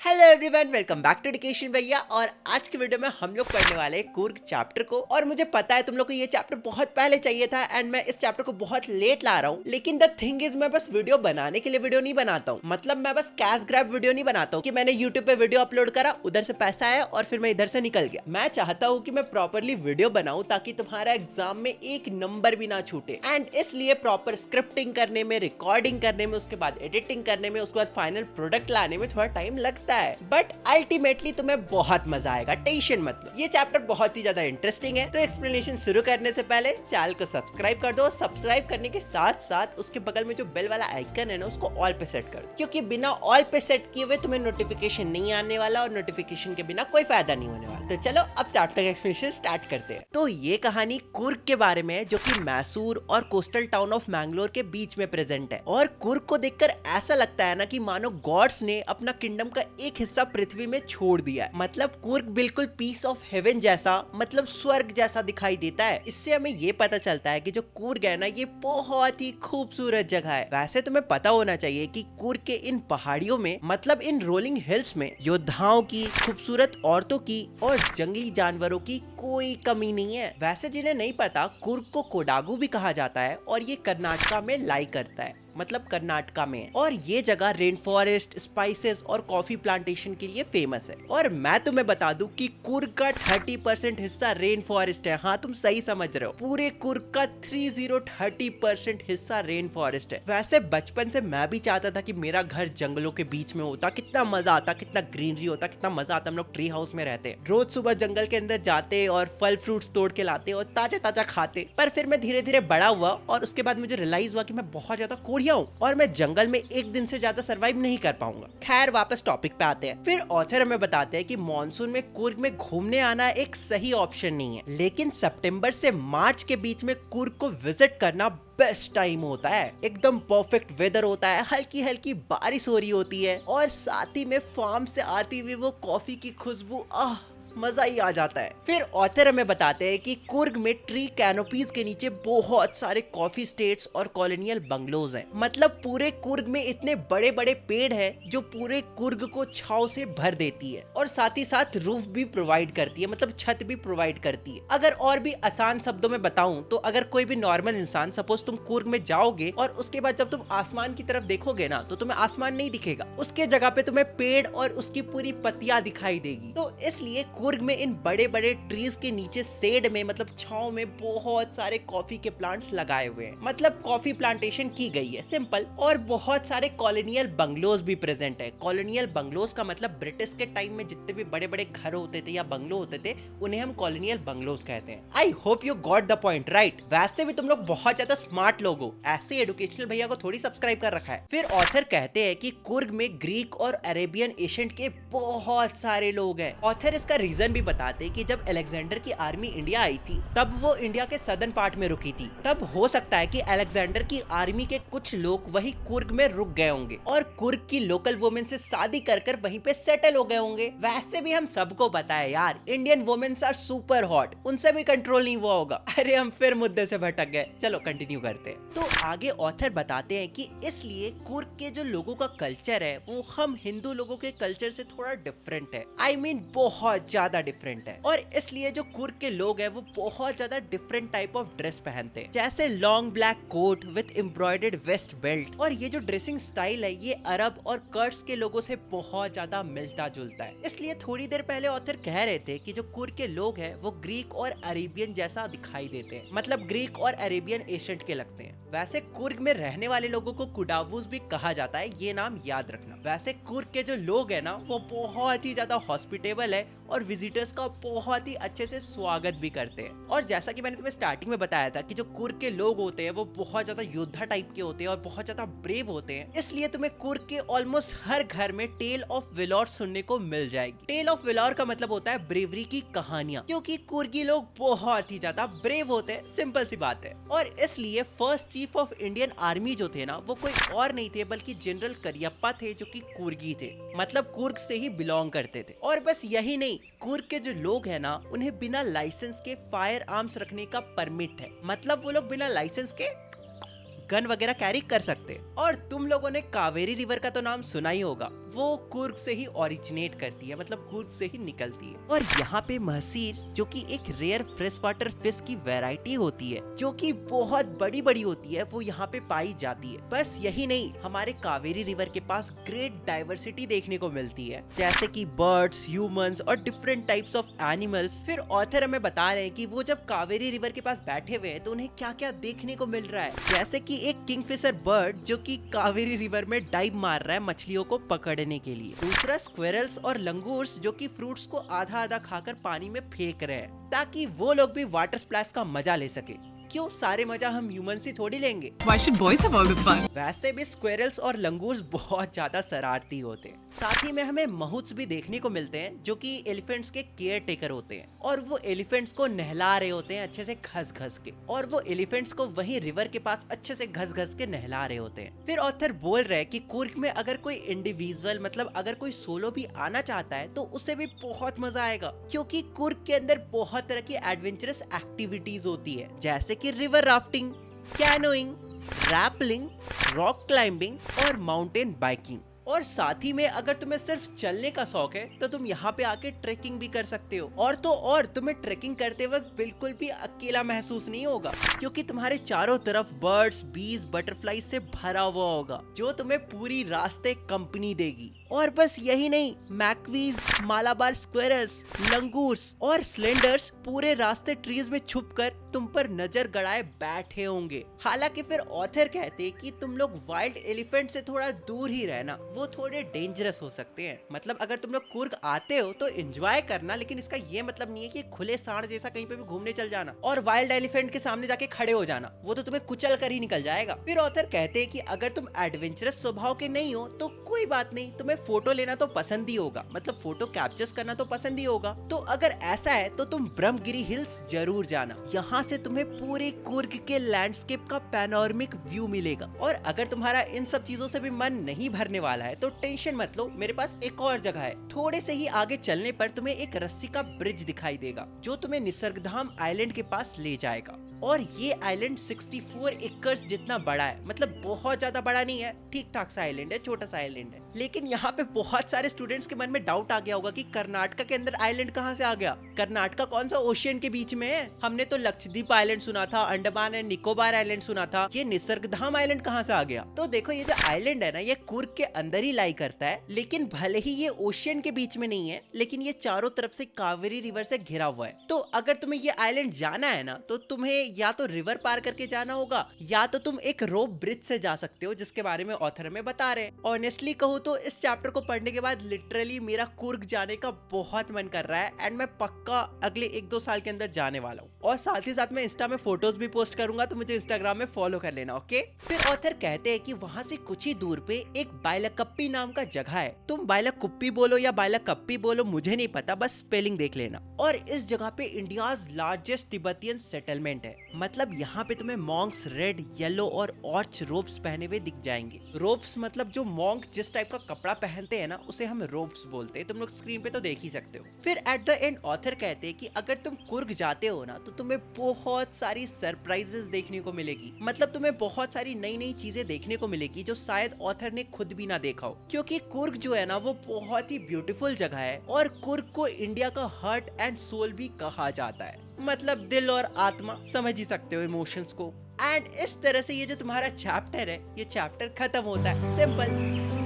Hello everyone, welcome back to education Bhaiya. और आज की वीडियो में हम लोग पढ़ने वाले हैं कुर्ग चैप्टर को। और मुझे पता है तुम लोग को ये चैप्टर बहुत पहले चाहिए था एंड मैं इस चैप्टर को बहुत लेट ला रहा हूँ। लेकिन द थिंग इज मैं बस वीडियो बनाने के लिए वीडियो नहीं बनाता हूँ। मतलब मैं बस कैश ग्रैब वीडियो नहीं बनाता हूँ कि मैंने यूट्यूब पे वीडियो अपलोड करा, उधर से पैसा आया और फिर मैं इधर से निकल गया। मैं चाहता हूँ कि मैं प्रॉपरली वीडियो बनाऊँ ताकि तुम्हारा एग्जाम में एक नंबर भी ना छूटे। एंड इसलिए प्रॉपर स्क्रिप्टिंग करने में, रिकॉर्डिंग करने में, उसके बाद एडिटिंग करने में, उसके बाद फाइनल प्रोडक्ट लाने में थोड़ा टाइम लगता है, बट अल्टीमेटली तुम्हें बहुत मजा आएगा, टेंशन मत लो। ये चैप्टर बहुत ही ज्यादा इंटरेस्टिंग है। तो एक्सप्लेनेशन शुरू करने से पहले चैनल को सब्सक्राइब कर दो। सब्सक्राइब करने के साथ साथ उसके बगल में जो बेल वाला आइकन है ना, उसको ऑल पे सेट कर दो, क्योंकि बिना ऑल पे सेट किए हुए तुम्हें नोटिफिकेशन नहीं आने वाला और नोटिफिकेशन के बिना कोई फायदा नहीं होने वाला। तो चलो अब चैप्टर का एक्सप्लेनेशन स्टार्ट करते हैं। तो ये कहानी कुर्ग के बारे में है, जो कि मैसूर और कोस्टल टाउन ऑफ मैंगलोर के बीच में प्रेजेंट है। और कुर्ग को देखकर ऐसा लगता है ना कि मानो गॉड्स ने अपना किंगडम का एक हिस्सा पृथ्वी में छोड़ दिया है। मतलब कुर्ग बिल्कुल पीस ऑफ हेवन जैसा, मतलब स्वर्ग जैसा दिखाई देता है। इससे हमें ये पता चलता है कि जो कुर्ग है ना, ये बहुत ही खूबसूरत जगह है। वैसे तुम्हें पता होना चाहिए कि कुर्ग के इन पहाड़ियों में, मतलब इन रोलिंग हिल्स में, योद्धाओं की, खूबसूरत औरतों की और जंगली जानवरों की कोई कमी नहीं है। वैसे जिन्हें नहीं पता, कुर्ग को कोडागू भी कहा जाता है और ये कर्नाटका में लाई करता है, मतलब कर्नाटका में। और ये जगह रेन फॉरेस्ट, स्पाइसेस और कॉफी प्लांटेशन के लिए फेमस है। और मैं तुम्हें बता दूं कि कुर्ग का 30% हिस्सा रेन फॉरेस्ट है। हाँ, तुम सही समझ रहे हो, पूरे कुर्ग का 30% हिस्सा रेन फॉरेस्ट है। वैसे बचपन से मैं भी चाहता था कि मेरा घर जंगलों के बीच में होता, कितना मजा आता, कितना ग्रीनरी होता, कितना मजा आता। हम लोग ट्री हाउस में रहते, रोज सुबह जंगल के अंदर जाते और फल फ्रूट्स तोड़ के लाते और ताजा ताजा खाते। पर फिर मैं धीरे धीरे बड़ा हुआ और उसके बाद मुझे रियलाइज हुआ कि मैं बहुत ज्यादा और मैं जंगल में एक दिन से ज्यादा सरवाइव नहीं कर पाऊंगा। खैर, वापस टॉपिक पे आते हैं। फिर ऑथर हमें बताते हैं कि मॉनसून में कुर्ग में घूमने आना एक सही ऑप्शन नहीं है, लेकिन सितंबर से मार्च के बीच में कुर्ग को विजिट करना बेस्ट टाइम होता है। एकदम परफेक्ट वेदर होता है, हल्की हल्की बारिश हो रही होती है और साथ ही में फार्म से आती हुई वो कॉफी की खुशबू, मजा ही आ जाता है। फिर ऑथर हमें बताते हैं कि कुर्ग में ट्री कैनोपीज के नीचे बहुत सारे कॉफी स्टेट्स और कॉलोनियल बंगलोज हैं। मतलब पूरे कुर्ग में इतने बड़े बड़े पेड़ हैं जो पूरे कुर्ग को छांव से भर देती है और साथ ही साथ रूफ भी प्रोवाइड करती है, मतलब छत भी प्रोवाइड करती है। अगर और भी आसान शब्दों में बताऊं तो अगर कोई भी नॉर्मल इंसान, सपोज तुम कुर्ग में जाओगे और उसके बाद जब तुम आसमान की तरफ देखोगे ना, तो तुम्हें आसमान नहीं दिखेगा, उसके जगह पे तुम्हें पेड़ और उसकी पूरी पत्तियां दिखाई देगी। तो इसलिए कुर्ग में इन बड़े बड़े ट्रीज के नीचे शेड में, मतलब छांव में, बहुत सारे कॉफी के प्लांट्स लगाए हुए हैं। मतलब कॉफी प्लांटेशन की गई है, सिंपल। और बहुत सारे कॉलोनियल बंगलोज भी प्रेजेंट है। कॉलोनियल बंगलोज का मतलब ब्रिटिश के टाइम में जितने भी बड़े बड़े घर होते थे या बंगलो होते थे, उन्हें हम कॉलोनियल बंगलोज कहते हैं। I hope you got the point, right? वैसे भी तुम लोग बहुत ज्यादा स्मार्ट लोग हो, ऐसे एजुकेशनल भैया को थोड़ी सब्सक्राइब कर रखा है। फिर ऑथर कहते हैं कि कुर्ग में ग्रीक और अरेबियन एशियंट के बहुत सारे लोग हैं। ऑथर इसका रीजन भी बताते कि जब अलेक्जेंडर की आर्मी इंडिया आई थी, तब वो इंडिया के सदर्न पार्ट में रुकी थी। तब हो सकता है कि अलेक्जेंडर की आर्मी के कुछ लोग वही कुर्ग में रुक गए होंगे और कुर्ग की लोकल वुमेन से शादी कर वहीं पे सेटल हो गए होंगे। वैसे भी हम सबको पता है यार, Indian womens are super hot, उनसे भी कंट्रोल नहीं हुआ होगा। अरे हम फिर मुद्दे से भटक गए, चलो कंटिन्यू करते हैं। तो आगे ऑथर बताते हैं कि इसलिए कुर्ग के जो लोगों का कल्चर है वो हम हिंदू लोगों के कल्चर से थोड़ा डिफरेंट है। आई मीन बहुत ज्यादा डिफरेंट है। और इसलिए जो कुर्ग के लोग हैं वो बहुत ज्यादा डिफरेंट टाइप ऑफ ड्रेस पहनते हैं, जैसे long black coat with embroidered waist belt. और ये जो ड्रेसिंग स्टाइल है, ये अरब और कर्ड्स के लोगों से बहुत ज्यादा मिलता जुलता है। इसलिए थोड़ी देर पहले ऑथर कह रहे थे कि जो कुर्ग के लोग हैं वो ग्रीक और अरेबियन जैसा दिखाई देते हैं, मतलब ग्रीक और अरेबियन एशियंट के लगते हैं। वैसे कुर्ग में रहने वाले लोगों को कुडावूस भी कहा जाता है, ये नाम याद रखना। वैसे कुर्ग के जो लोग हैं ना, वो बहुत ही ज्यादा हॉस्पिटेबल है और विजिटर्स का बहुत ही अच्छे से स्वागत भी करते हैं। और जैसा कि मैंने तुम्हें स्टार्टिंग में बताया था कि जो कुर्ग के लोग होते हैं वो बहुत ज्यादा योद्धा टाइप के होते हैं और बहुत ज्यादा ब्रेव होते हैं। इसलिए तुम्हें कुर्ग के ऑलमोस्ट हर घर में टेल ऑफ वेलोर सुनने को मिल जाएगी। टेल ऑफ वेलोर का मतलब होता है ब्रेवरी की कहानियां, क्योंकि कुर्गी लोग बहुत ही ज्यादा ब्रेव होते हैं, सिंपल सी बात है। और इसलिए first chief of Indian army जो थे ना, वो कोई और नहीं थे बल्कि जनरल करियप्पा थे, जो कि कुर्गी थे, मतलब कुर्ग से ही बिलोंग करते थे। और बस यही नहीं, कुर्ग के जो लोग हैं ना, उन्हें बिना लाइसेंस के फायर आर्म्स रखने का परमिट है। मतलब वो लोग बिना लाइसेंस के गन वगैरह कैरी कर सकते। और तुम लोगों ने कावेरी रिवर का तो नाम सुना ही होगा, वो कुर्ग से ही ओरिजिनेट करती है, मतलब कुर्ग से ही निकलती है। और यहाँ पे महसीर जो कि एक रेयर फ्रेश वाटर फिश की वैरायटी होती है, जो कि बहुत बड़ी बड़ी होती है, वो यहाँ पे पाई जाती है। बस यही नहीं, हमारे कावेरी रिवर के पास ग्रेट डाइवर्सिटी देखने को मिलती है, जैसे कि बर्ड्स, ह्यूमंस और डिफरेंट टाइप्स ऑफ एनिमल्स। फिर ऑथर हमें बता रहे हैं कि वो जब कावेरी रिवर के पास बैठे हुए हैं तो उन्हें क्या क्या देखने को मिल रहा है, जैसे कि एक किंगफिशर बर्ड जो कि कावेरी रिवर में डाइव मार रहा है मछलियों को पकड़ने के लिए। दूसरा स्क्विरल्स और लंगूर्स जो कि फ्रूट्स को आधा आधा खाकर पानी में फेंक रहे हैं, ताकि वो लोग भी वाटर स्प्लैश का मजा ले सके। क्यों, सारे मजा हम ह्यूमन से थोड़ी लेंगे। Why should boys have all the fun? वैसे भी स्क्विरल्स और लंगूर्स बहुत ज्यादा शरारती होते हैं। साथ ही में हमें महूत्स भी देखने को मिलते हैं, जो कि एलिफेंट्स के केयर टेकर होते हैं, और वो एलिफेंट्स को नहला रहे होते हैं अच्छे से घस घस के, और वो एलिफेंट्स को वहीं रिवर के पास अच्छे से घस घस के नहला रहे होते हैं। फिर ऑथर बोल रहे हैं कि कुर्ग में अगर कोई इंडिविजुअल, मतलब अगर कोई सोलो भी आना चाहता है तो उसे भी बहुत मजा आएगा, क्योंकि कुर्ग के अंदर बहुत तरह की एडवेंचरस एक्टिविटीज होती है, जैसे कि river rafting, canoeing, rappelling, rock climbing और माउंटेन बाइकिंग। और साथ ही में अगर तुम्हें सिर्फ चलने का शौक है तो तुम यहाँ पे आके ट्रेकिंग भी कर सकते हो। और तो और तुम्हें ट्रेकिंग करते वक्त बिल्कुल भी अकेला महसूस नहीं होगा, क्योंकि तुम्हारे चारों तरफ बर्ड्स, बीज, बटरफ्लाई से भरा हुआ होगा, जो तुम्हें पूरी रास्ते कंपनी देगी। और बस यही नहीं, मैकवीज, मालाबार स्क्विरल्स, लंगूर्स और स्लेंडर्स पूरे रास्ते ट्रीज में छुपकर तुम पर नजर गड़ाए बैठे होंगे। हालांकि फिर ऑथर कहते कि तुम लोग वाइल्ड एलिफेंट से थोड़ा दूर ही रहना, वो थोड़े डेंजरस हो सकते हैं। मतलब अगर तुम लोग कुर्ग आते हो तो एंजॉय करना, लेकिन इसका ये मतलब नहीं है कि खुले सांड जैसा कहीं पे भी घूमने चल जाना और वाइल्ड एलिफेंट के सामने जाके खड़े हो जाना, वो तो तुम्हें कुचल कर ही निकल जाएगा। फिर ऑथर कहते हैं कि अगर तुम एडवेंचरस स्वभाव के नहीं हो तो कोई बात नहीं, तुम्हें फोटो लेना तो पसंद ही होगा, मतलब फोटो कैप्चर्स करना तो पसंद ही होगा। तो अगर ऐसा है तो तुम ब्रह्मगिरी हिल्स जरूर जाना, यहाँ से तुम्हें पूरे कुर्ग के लैंडस्केप का पैनोरमिक व्यू मिलेगा। और अगर तुम्हारा इन सब चीजों से भी मन नहीं भरने वाला है तो टेंशन मत लो, मेरे पास एक और जगह है। थोड़े से ही आगे चलने पर तुम्हें एक रस्सी का ब्रिज दिखाई देगा, जो तुम्हें निसर्गधाम आइलैंड के पास ले जाएगा। और ये आइलैंड 64 एकर्स जितना बड़ा है, मतलब बहुत ज्यादा बड़ा नहीं है, ठीक ठाक सा आइलैंड है, छोटा सा आइलैंड है। लेकिन यहाँ पे बहुत सारे स्टूडेंट्स के मन में डाउट आ गया होगा कि कर्नाटका के अंदर आइलैंड कहाँ से आ गया। कर्नाटका कौन सा ओशियन के बीच में है? हमने तो लक्षद्वीप आइलैंड सुना था, अंडमान एंड निकोबार आइलैंड सुना था, ये निसर्गधाम आइलैंड कहाँ से आ गया? तो देखो, ये जो आइलैंड है ना, ये कुर्ग के अंदर ही लाई करता है, लेकिन भले ही ये ओशियन के बीच में नहीं है, लेकिन ये चारों तरफ से कावेरी रिवर से घिरा हुआ है। तो अगर तुम्हें ये आइलैंड जाना है ना, तो तुम्हें या तो रिवर पार करके जाना होगा, या तो तुम एक रोप ब्रिज से जा सकते हो, जिसके बारे में ऑथर में बता रहे हैं। ऑनेस्टली कहूँ तो इस चैप्टर को पढ़ने के बाद लिटरली मेरा कुर्ग जाने का बहुत मन कर रहा है, एंड मैं पक्का अगले 1-2 साल के अंदर जाने वाला हूँ। और साथ ही साथ मैं इंस्टा में फोटोज भी पोस्ट करूंगा, तो मुझे इंस्टाग्राम में फॉलो कर लेना, ओके। फिर ऑथर कहते हैं कि वहाँ से कुछ ही दूर पे एक बायलाकप्पी नाम का जगह है। तुम बायलाकुप्पी बोलो या बायलाकप्पी बोलो, मुझे नहीं पता, बस स्पेलिंग देख लेना। और इस जगह पे इंडियाज लार्जेस्ट तिब्बतियन सेटलमेंट है, मतलब यहाँ पे तुम्हें मॉन्क्स रेड, येलो और ऑर्च रोब्स पहने हुए दिख जाएंगे। रोब्स मतलब जो मॉन्क जिस टाइप का कपड़ा पहनते हैं ना, उसे हम रोब्स बोलते हैं। तुम लोग स्क्रीन पे तो देख ही सकते हो। फिर एट द एंड ऑथर कहते हैं कि अगर तुम कुर्ग जाते हो ना, तो तुम्हें बहुत सारी सरप्राइजेस देखने को मिलेगी, मतलब तुम्हें बहुत सारी नई नई चीजें देखने को मिलेगी जो शायद ऑथर ने खुद भी ना देखा हो। क्योंकि कुर्ग जो है ना, वो बहुत ही ब्यूटीफुल जगह है, और कुर्ग को इंडिया का हार्ट एंड सोल भी कहा जाता है, मतलब दिल और आत्मा, समझ ही सकते हो इमोशंस को। एंड इस तरह से ये जो तुम्हारा चैप्टर है, ये चैप्टर खत्म होता है। सिंपल।